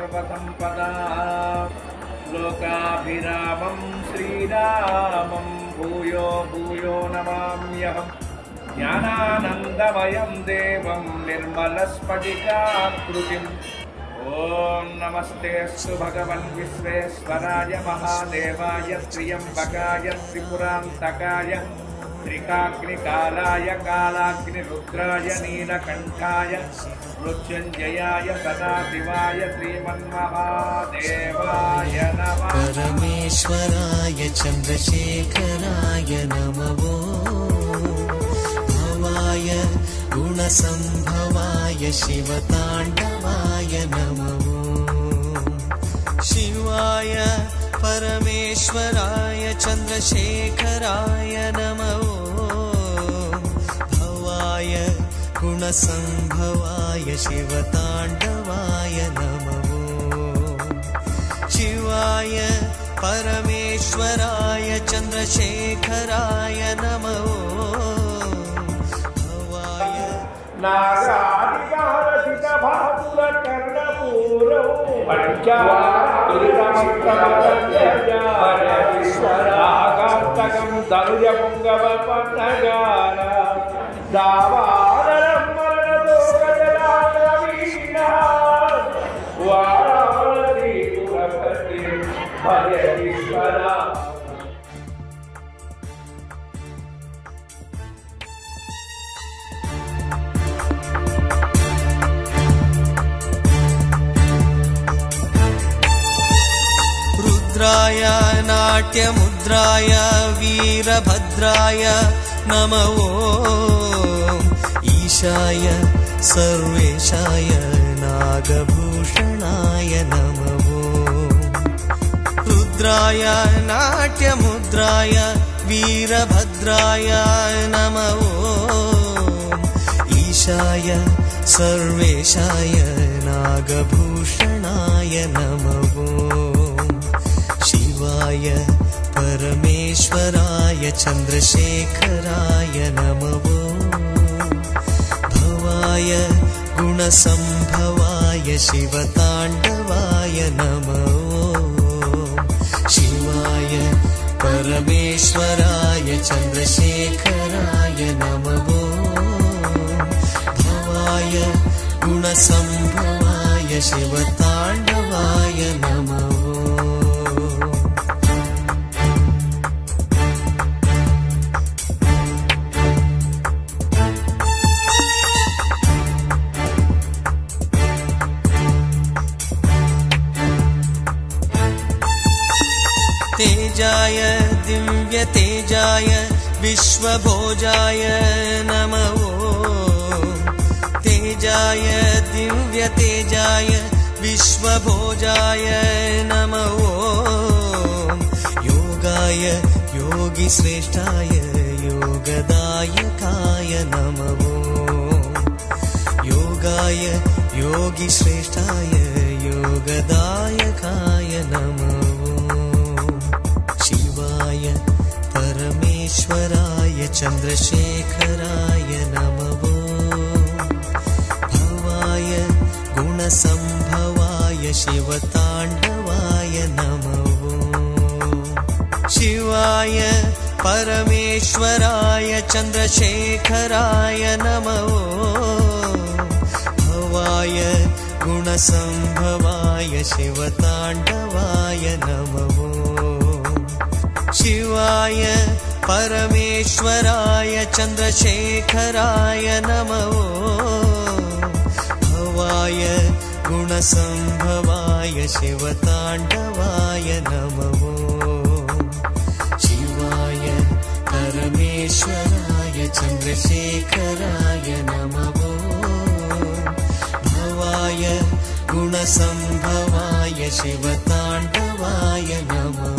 सर्वसम्पदा लोकाभिरामं श्रीरामं भूयो भूयो नमाम्यहम् ज्ञानानन्दमयं देवं निर्मलस्फटिकाकृतिम् ओम नमस्तेऽस्तु भगवन् विश्वेश्वराय महादेवाय त्र्यम्बकाय त्रिपुरान्तकाय त्रिकाग्निकालाय कालाग्निरुद्राय नीलकण्ठाय मृत्युञ्जयाय सदाशिवाय श्रीमन्महादेवाय नमः। परमेश्वराय चन्द्रशेखराय नमो भवाय गुणसम्भवाय शिवताण्डवाय नमो शिवाय परमेश्वराय चन्द्रशेखराय नमो भवाय गुणसम्भवाय शिवताण्डवाय नमो शिवाय परमेश्वराय चन्द्रशेखराय नमो भवाय नागादिकालसितभातुरकर्णपूरौ पञ्चाक्षरागान्तकं तनुजपुङ्गवपन्नगान दावानरं मरणदोषजलानवीना वाराणसीपुरपति भजतीश्वरा। रुद्राय नाट्यमुद्राय वीरभद्राय नमो ईशाय सर्वेशाय नागभूषणाय नमो रुद्राय नाट्यमुद्राय वीरभद्राय नमो ईशाय सर्वेशाय नागभूषणाय नमो शिवाय परमेश्वराय चन्द्रशेखराय नमो भवाय गुणसम्भवाय शिवताण्डवाय नमो शिवाय परमेश्वराय चन्द्रशेखराय नमो भवाय गुणसम्भवाय शिवताण्डवाय नमो तेजाय दिव्यतेजाय विश्वभोजाय नमो तेजाय दिव्यतेजाय विश्वभोजाय नमो योगाय योगिश्रेष्ठाय योगदायकाय नमो योगाय योगिश्रेष्ठाय योगदायकाय नमो शिवाय परमेश्वराय चन्द्रशेखराय नमो भवाय गुणसम्भवाय शिवताण्डवाय नमो शिवाय परमेश्वराय चन्द्रशेखराय नमो भवाय गुणसम्भवाय शिवताण्डवाय नमो शिवाय परमेश्वराय चन्द्रशेखराय नमो भवाय गुणसम्भवाय शिवताण्डवाय नमो शिवाय परमेश्वराय चन्द्रशेखराय नमो भवाय गुणसम्भवाय शिवताण्डवाय नमो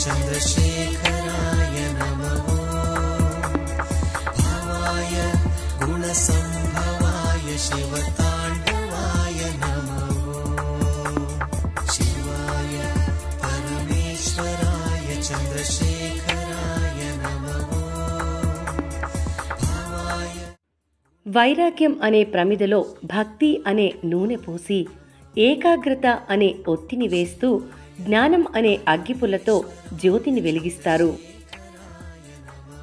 चन्द्रशेखराय नमो भवाय गुणसम्भवाय शिवताण्डवाय नमो शिवाय परमेश्वराय चन्द्रशेखराय नमो भवाय వైరాగ్యం అనే ప్రమిదలో భక్తి అనే నూనె పోసి ఏకాగ్రత అనే ఒత్తిని వేస్తూ జ్ఞానం అనే అగ్గిపుల్లతో జ్యోతిని వెలిగిస్తారు.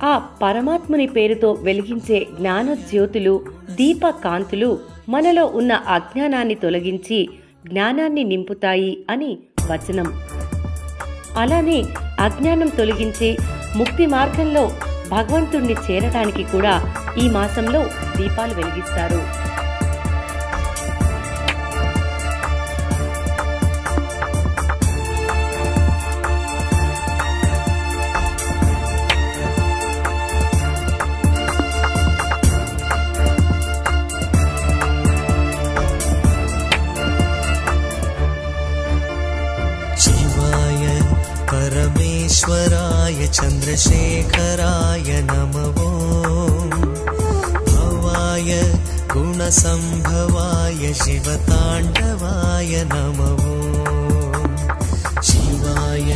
ఆ పరమాత్ముని పేరుతో వెలిగించే జ్ఞానజ్యోతులు, దీపకాంతులు మనలో ఉన్న అజ్ఞానాన్ని తొలగించి జ్ఞానాన్ని నింపుతాయి అని వచనం. అలానే అజ్ఞానం తొలగించి ముక్తి మార్గంలో భగవంతుణ్ణి చేరడానికి కూడా ఈ మాసంలో దీపాలు వెలిగిస్తారు. परमेश्वराय चन्द्रशेखराय नमो भवाय गुणसम्भवाय शिवताण्डवाय नमो शिवाय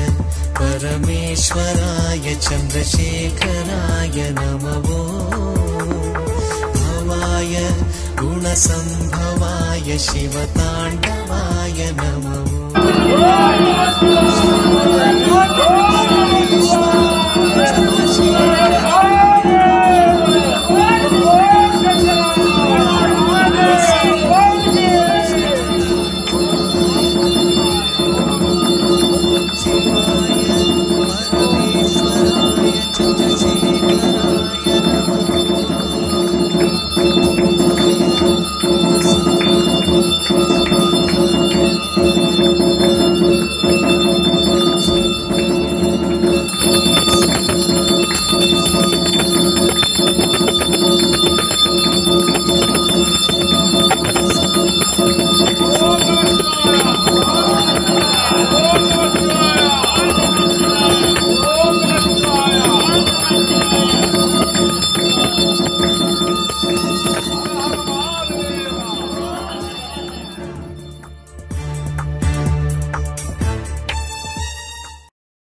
परमेश्वराय चन्द्रशेखराय नमो भवाय गुणसम्भवाय शिवताण्डवाय नमो Shri